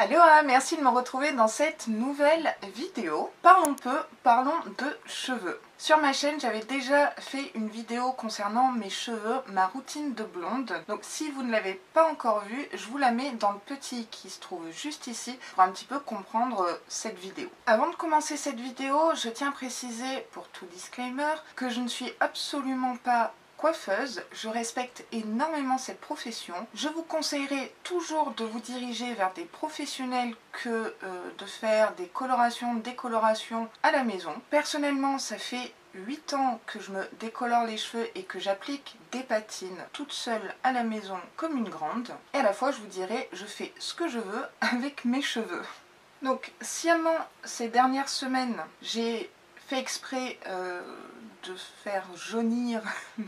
Aloha, merci de me retrouver dans cette nouvelle vidéo. Parlons peu, parlons de cheveux. Sur ma chaîne, j'avais déjà fait une vidéo concernant mes cheveux, ma routine de blonde. Donc si vous ne l'avez pas encore vue, je vous la mets dans le petit qui se trouve juste ici pour un petit peu comprendre cette vidéo. Avant de commencer cette vidéo, je tiens à préciser pour tout disclaimer que je ne suis absolument pas coiffeuse, je respecte énormément cette profession. Je vous conseillerais toujours de vous diriger vers des professionnels que de faire des colorations, décolorations à la maison. Personnellement, ça fait 8 ans que je me décolore les cheveux et que j'applique des patines toute seule à la maison comme une grande. Et à la fois, je vous dirais, je fais ce que je veux avec mes cheveux. Donc, sciemment, ces dernières semaines, j'ai fait exprès de faire jaunir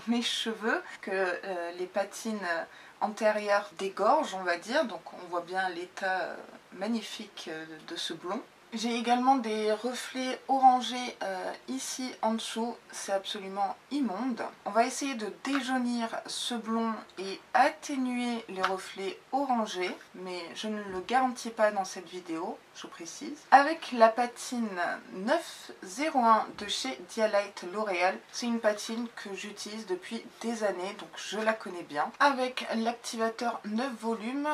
mes cheveux, que les patines antérieures dégorgent, on va dire, donc on voit bien l'état magnifique de ce blond. J'ai également des reflets orangés ici en dessous, c'est absolument immonde. On va essayer de déjaunir ce blond et atténuer les reflets orangés, mais je ne le garantis pas dans cette vidéo, je précise. Avec la patine 901 de chez Dialight L'Oréal, c'est une patine que j'utilise depuis des années, donc je la connais bien. Avec l'activateur 9 volumes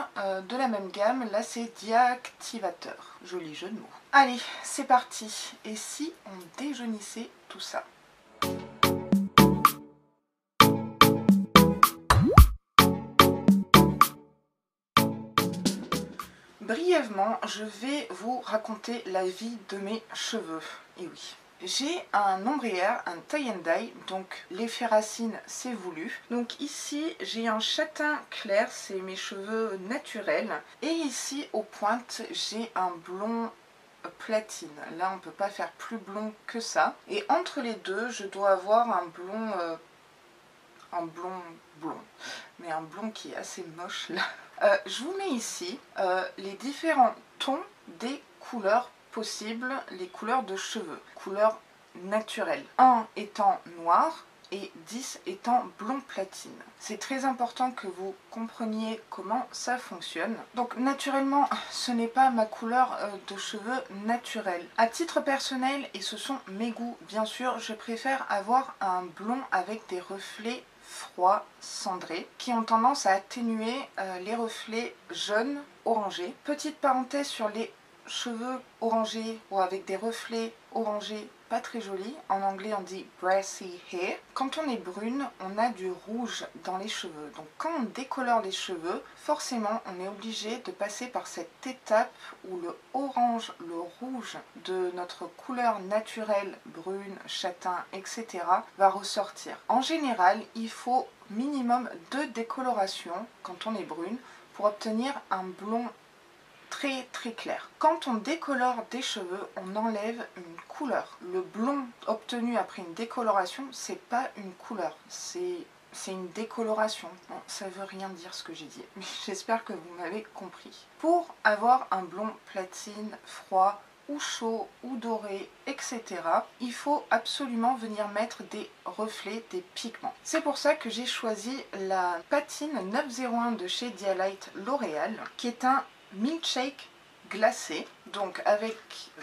de la même gamme, là c'est Diactivateur, joli jeu de mots. Allez, c'est parti. Et si on déjaunissait tout ça? Brièvement, je vais vous raconter la vie de mes cheveux. Et oui. J'ai un ombrière, un tie and dye, donc l'effet racine c'est voulu. Donc ici j'ai un châtain clair, c'est mes cheveux naturels. Et ici aux pointes j'ai un blond platine. Là on ne peut pas faire plus blond que ça. Et entre les deux je dois avoir un blond, blond, mais un blond qui est assez moche là. Je vous mets ici les différents tons des couleurs possibles, les couleurs de cheveux, couleurs naturelles. 1 étant noir et 10 étant blond platine. C'est très important que vous compreniez comment ça fonctionne. Donc naturellement, ce n'est pas ma couleur de cheveux naturelle. À titre personnel, et ce sont mes goûts bien sûr, je préfère avoir un blond avec des reflets froids, cendrés, qui ont tendance à atténuer les reflets jaunes, orangés. Petite parenthèse sur les cheveux orangés ou avec des reflets orangés, pas très jolis. En anglais on dit brassy hair. Quand on est brune, on a du rouge dans les cheveux. Donc quand on décolore les cheveux, forcément on est obligé de passer par cette étape où le orange, le rouge de notre couleur naturelle, brune, châtain, etc. va ressortir. En général, il faut minimum 2 décolorations quand on est brune pour obtenir un blond très clair. Quand on décolore des cheveux, on enlève une couleur. Le blond obtenu après une décoloration, c'est pas une couleur, c'est une décoloration. Bon, ça veut rien dire ce que j'ai dit, mais j'espère que vous m'avez compris. Pour avoir un blond platine, froid, ou chaud, ou doré, etc., il faut absolument venir mettre des reflets, des pigments. C'est pour ça que j'ai choisi la patine 901 de chez Dialight L'Oréal, qui est un milkshake glacé, donc avec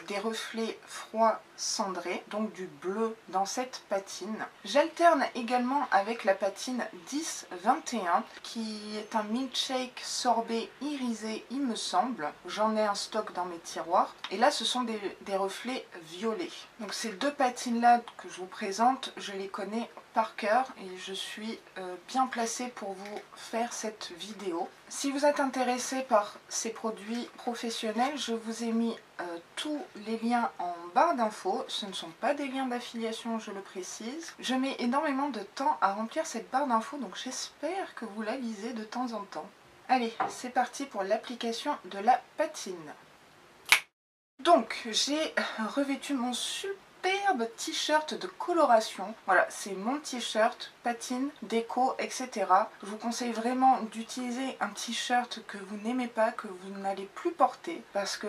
des reflets froids cendrés, donc du bleu dans cette patine. J'alterne également avec la patine 1021 qui est un milkshake sorbet irisé, il me semble. J'en ai un stock dans mes tiroirs. Et là ce sont des reflets violets. Donc ces deux patines là que je vous présente, je les connais par cœur et je suis bien placée pour vous faire cette vidéo. Si vous êtes intéressé par ces produits professionnels, je vous ai mis tous les liens en barre d'infos. Ce ne sont pas des liens d'affiliation, je le précise. Je mets énormément de temps à remplir cette barre d'infos, donc j'espère que vous la lisez de temps en temps. Allez, c'est parti pour l'application de la patine. Donc, j'ai revêtu mon superbe t-shirt de coloration. Voilà, c'est mon t-shirt, patine, déco, etc. Je vous conseille vraiment d'utiliser un t-shirt que vous n'aimez pas, que vous n'allez plus porter, parce que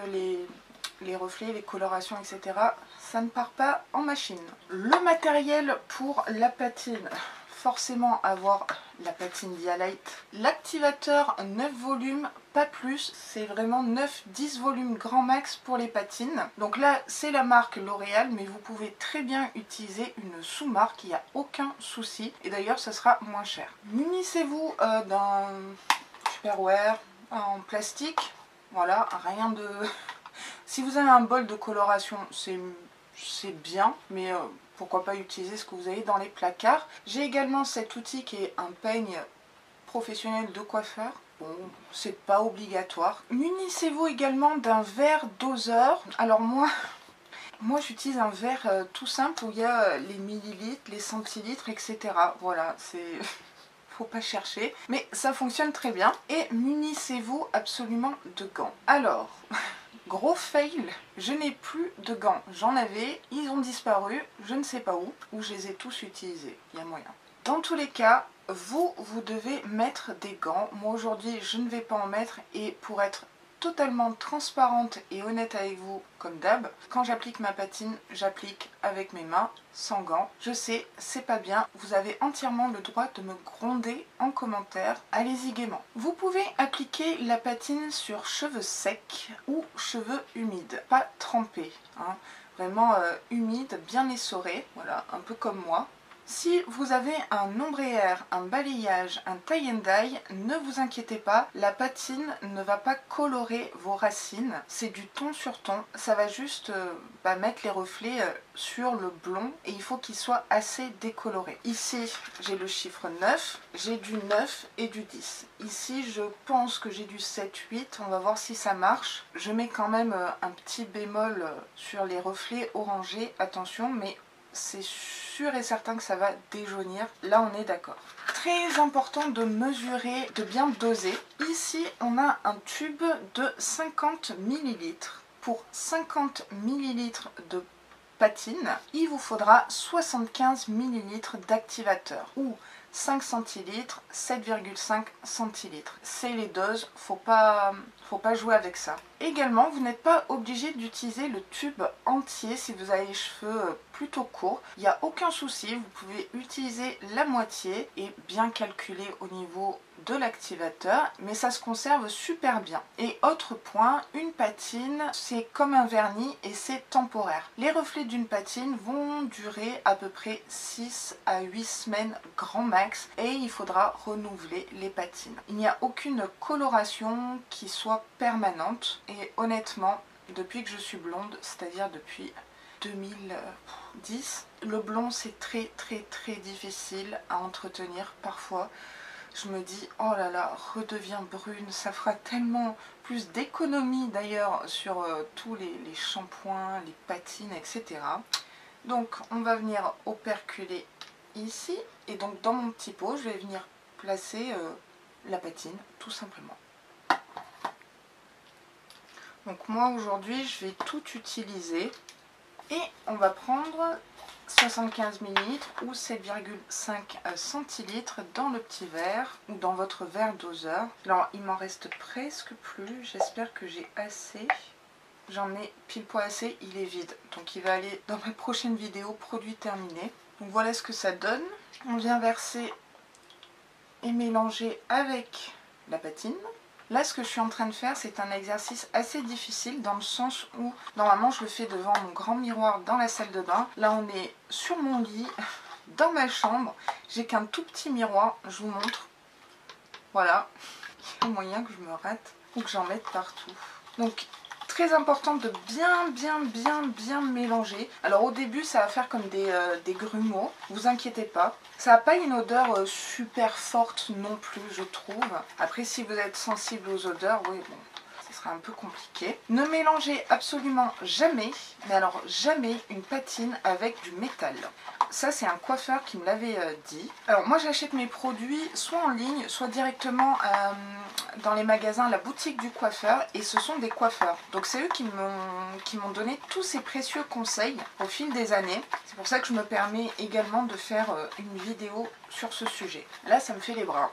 les reflets, les colorations, etc., ça ne part pas en machine. Le matériel pour la patine, forcément avoir la patine Dialight, l'activateur 9 volumes pas plus. C'est vraiment 9-10 volumes grand max pour les patines. Donc là, c'est la marque L'Oréal, mais vous pouvez très bien utiliser une sous-marque, il n'y a aucun souci. Et d'ailleurs, ça sera moins cher. Munissez-vous d'un Tupperware en plastique. Voilà, rien de... Si vous avez un bol de coloration, c'est bien, mais pourquoi pas utiliser ce que vous avez dans les placards. J'ai également cet outil qui est un peigne professionnel de coiffeur. Bon, c'est pas obligatoire. Munissez-vous également d'un verre doseur. Alors moi j'utilise un verre tout simple où il y a les millilitres, les centilitres, etc. Voilà, c'est... faut pas chercher, mais ça fonctionne très bien. Et munissez-vous absolument de gants. Alors, gros fail, je n'ai plus de gants. J'en avais, ils ont disparu, je ne sais pas où, ou je les ai tous utilisés, il y a moyen. Dans tous les cas, vous devez mettre des gants. Moi aujourd'hui, je ne vais pas en mettre, et pour être totalement transparente et honnête avec vous, comme d'hab, quand j'applique ma patine, j'applique avec mes mains, sans gants. Je sais, c'est pas bien, vous avez entièrement le droit de me gronder en commentaire, allez-y gaiement. Vous pouvez appliquer la patine sur cheveux secs ou cheveux humides, pas trempés, hein. Vraiment humide, bien essoré, voilà, un peu comme moi. Si vous avez un ombrière, un balayage, un tie and dye, ne vous inquiétez pas, la patine ne va pas colorer vos racines, c'est du ton sur ton, ça va juste mettre les reflets sur le blond et il faut qu'il soit assez décoloré. Ici, j'ai le chiffre 9, j'ai du 9 et du 10. Ici, je pense que j'ai du 7, 8, on va voir si ça marche. Je mets quand même un petit bémol sur les reflets orangés, attention, mais c'est sûr et certain que ça va déjaunir, là on est d'accord. Très important de mesurer, de bien doser. Ici on a un tube de 50 ml. Pour 50 ml de patine, il vous faudra 75 ml d'activateur ou 5 centilitres, 7,5 centilitres. C'est les doses, faut pas jouer avec ça. Également, vous n'êtes pas obligé d'utiliser le tube entier si vous avez les cheveux plutôt courts. Il n'y a aucun souci, vous pouvez utiliser la moitié et bien calculer au niveau de l'activateur, mais ça se conserve super bien. Et autre point, une patine, c'est comme un vernis et c'est temporaire. Les reflets d'une patine vont durer à peu près 6 à 8 semaines grand max et il faudra renouveler les patines. Il n'y a aucune coloration qui soit permanente et honnêtement, depuis que je suis blonde, c'est-à-dire depuis 2010, le blond c'est très difficile à entretenir parfois. Je me dis, oh là là, redeviens brune, ça fera tellement plus d'économies d'ailleurs sur tous les shampoings, les patines, etc. Donc on va venir operculer ici, et donc dans mon petit pot, je vais venir placer la patine, tout simplement. Donc moi aujourd'hui, je vais tout utiliser, et on va prendre 75 ml ou 7,5 centilitres dans le petit verre ou dans votre verre doseur. Alors il m'en reste presque plus, j'espère que j'ai assez. J'en ai pile poil assez, il est vide. Donc il va aller dans ma prochaine vidéo, produit terminé. Donc voilà ce que ça donne. On vient verser et mélanger avec la patine. Là, ce que je suis en train de faire, c'est un exercice assez difficile dans le sens où, normalement, je le fais devant mon grand miroir dans la salle de bain. Là, on est sur mon lit, dans ma chambre. J'ai qu'un tout petit miroir, je vous montre. Voilà, il y a moyen que je me rate ou que j'en mette partout. Donc, très important de bien mélanger. Alors au début ça va faire comme des grumeaux, vous inquiétez pas. Ça n'a pas une odeur super forte non plus, je trouve. Après si vous êtes sensible aux odeurs, oui bon, ce sera un peu compliqué. Ne mélangez absolument jamais, mais alors jamais, une patine avec du métal. Ça c'est un coiffeur qui me l'avait dit. Alors moi j'achète mes produits soit en ligne, soit directement dans les magasins, la boutique du coiffeur, et ce sont des coiffeurs. Donc c'est eux qui m'ont donné tous ces précieux conseils au fil des années. C'est pour ça que je me permets également de faire une vidéo sur ce sujet. Là ça me fait les bras.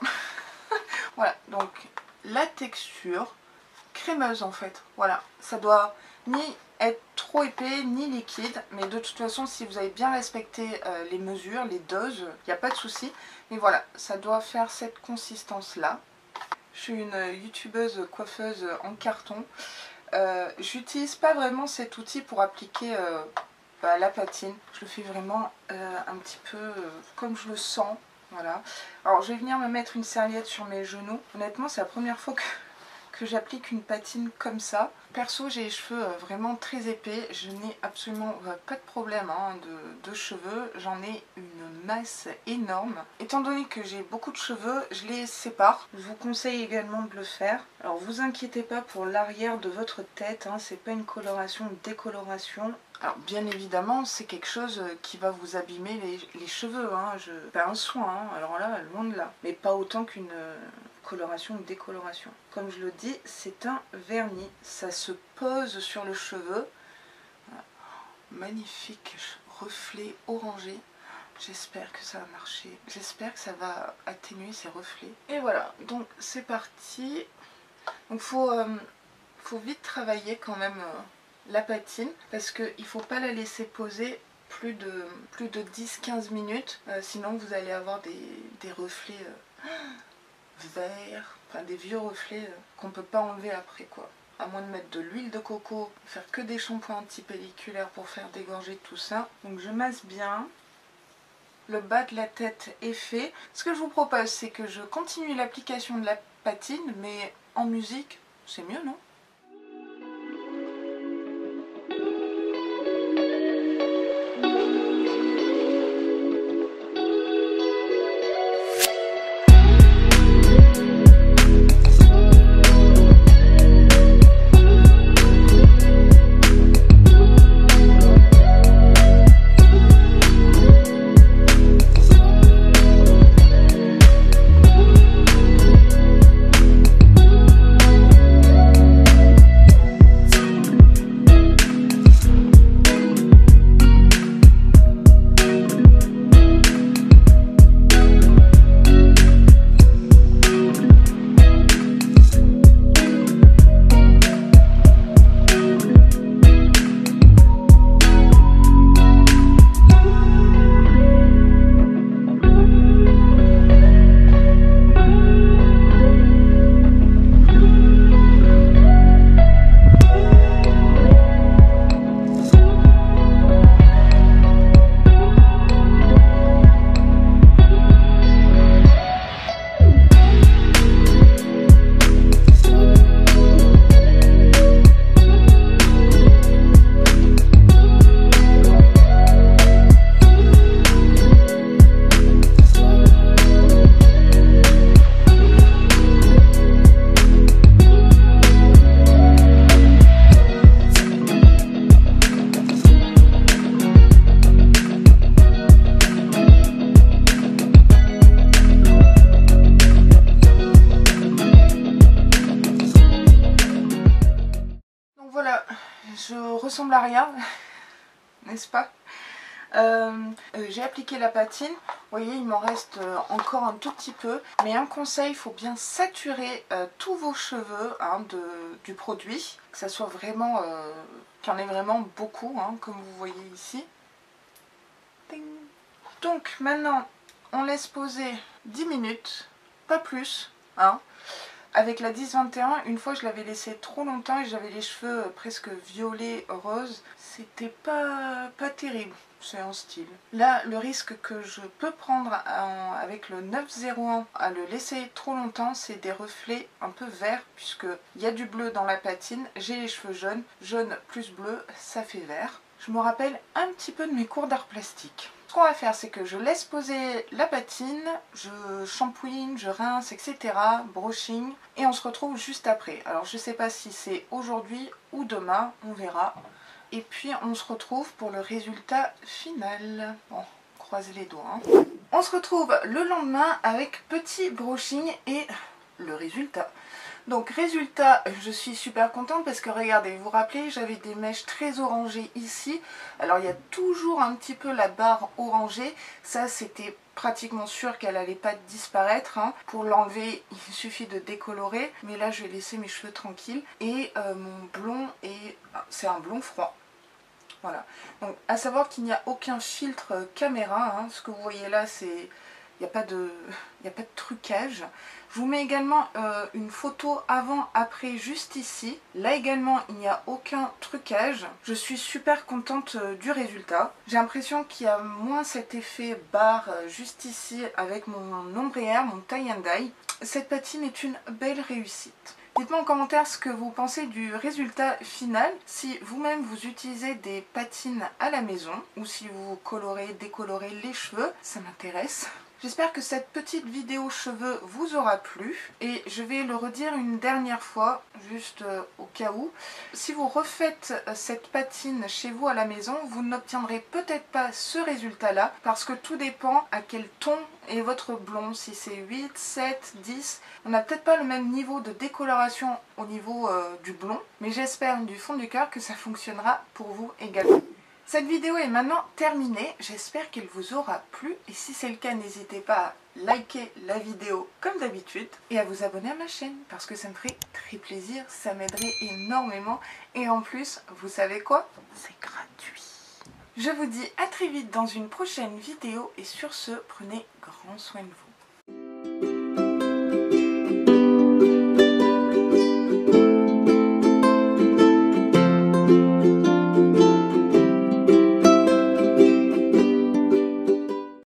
Voilà, donc la texture crémeuse en fait. Voilà, ça doit ni être trop épais ni liquide, mais de toute façon si vous avez bien respecté les mesures, les doses, il n'y a pas de souci. Mais voilà, ça doit faire cette consistance là. Je suis une youtubeuse coiffeuse en carton. J'utilise pas vraiment cet outil pour appliquer la patine. Je le fais vraiment un petit peu comme je le sens. Voilà. Alors je vais venir me mettre une serviette sur mes genoux. Honnêtement, c'est la première fois que j'applique une patine comme ça. Perso, j'ai les cheveux vraiment très épais. Je n'ai absolument pas de problème de cheveux. J'en ai une masse énorme. Étant donné que j'ai beaucoup de cheveux, je les sépare. Je vous conseille également de le faire. Alors vous inquiétez pas pour l'arrière de votre tête. C'est pas une coloration ou décoloration. Alors bien évidemment, c'est quelque chose qui va vous abîmer les cheveux. Pas un soin, alors là, loin de là. Mais pas autant qu'une coloration ou décoloration. Comme je le dis, c'est un vernis. Ça se pose sur le cheveu. Voilà. Magnifique reflet orangé. J'espère que ça va marcher. J'espère que ça va atténuer ces reflets. Et voilà, donc c'est parti. Donc faut vite travailler quand même la patine parce qu'il ne faut pas la laisser poser plus de 10-15 minutes. Sinon vous allez avoir des reflets verts, enfin des vieux reflets qu'on ne peut pas enlever après quoi. À moins de mettre de l'huile de coco, faire que des shampoings anti-pelliculaires pour faire dégorger tout ça. Donc je masse bien. Le bas de la tête est fait. Ce que je vous propose, c'est que je continue l'application de la patine, mais en musique, c'est mieux, non ? Je ressemble à rien, n'est-ce pas? J'ai appliqué la patine, vous voyez il m'en reste encore un tout petit peu, mais un conseil, il faut bien saturer tous vos cheveux du produit, que ça soit vraiment, qu'il y en ait vraiment beaucoup, comme vous voyez ici. Ding. Donc maintenant on laisse poser 10 minutes, pas plus, Avec la 10-21, une fois je l'avais laissé trop longtemps et j'avais les cheveux presque violet rose. C'était pas terrible, c'est un style. Là, le risque que je peux prendre avec le 901 à le laisser trop longtemps, c'est des reflets un peu verts, puisqu'il y a du bleu dans la patine, j'ai les cheveux jaunes, jaune plus bleu, ça fait vert. Je me rappelle un petit peu de mes cours d'art plastique. Ce qu'on va faire, c'est que je laisse poser la patine, je shampooine, je rince, etc. Brushing, et on se retrouve juste après. Alors je sais pas si c'est aujourd'hui ou demain, on verra. Et puis on se retrouve pour le résultat final. Bon, croisez les doigts. On se retrouve le lendemain avec petit brushing et le résultat. Donc résultat, je suis super contente parce que regardez, vous vous rappelez, j'avais des mèches très orangées ici. Alors il y a toujours un petit peu la barre orangée. Ça c'était pratiquement sûr qu'elle allait pas disparaître. Pour l'enlever, il suffit de décolorer. Mais là je vais laisser mes cheveux tranquilles. Et mon blond, c'est un blond froid. Voilà. Donc à savoir qu'il n'y a aucun filtre caméra. Ce que vous voyez là c'est il n'y a pas de trucage. Je vous mets également une photo avant-après juste ici. Là également, il n'y a aucun trucage. Je suis super contente du résultat. J'ai l'impression qu'il y a moins cet effet barre juste ici avec mon ombrière, mon tie and dye. Cette patine est une belle réussite. Dites-moi en commentaire ce que vous pensez du résultat final, si vous-même vous utilisez des patines à la maison ou si vous colorez, décolorez les cheveux, ça m'intéresse. J'espère que cette petite vidéo cheveux vous aura plu et je vais le redire une dernière fois, juste au cas où. Si vous refaites cette patine chez vous à la maison, vous n'obtiendrez peut-être pas ce résultat-là parce que tout dépend à quel ton est votre blond. Si c'est 8, 7, 10, on n'a peut-être pas le même niveau de décoloration au niveau du blond, mais j'espère du fond du cœur que ça fonctionnera pour vous également. Cette vidéo est maintenant terminée, j'espère qu'elle vous aura plu et si c'est le cas, n'hésitez pas à liker la vidéo comme d'habitude et à vous abonner à ma chaîne parce que ça me ferait très plaisir, ça m'aiderait énormément et en plus, vous savez quoi? C'est gratuit. Je vous dis à très vite dans une prochaine vidéo et sur ce, prenez grand soin de vous.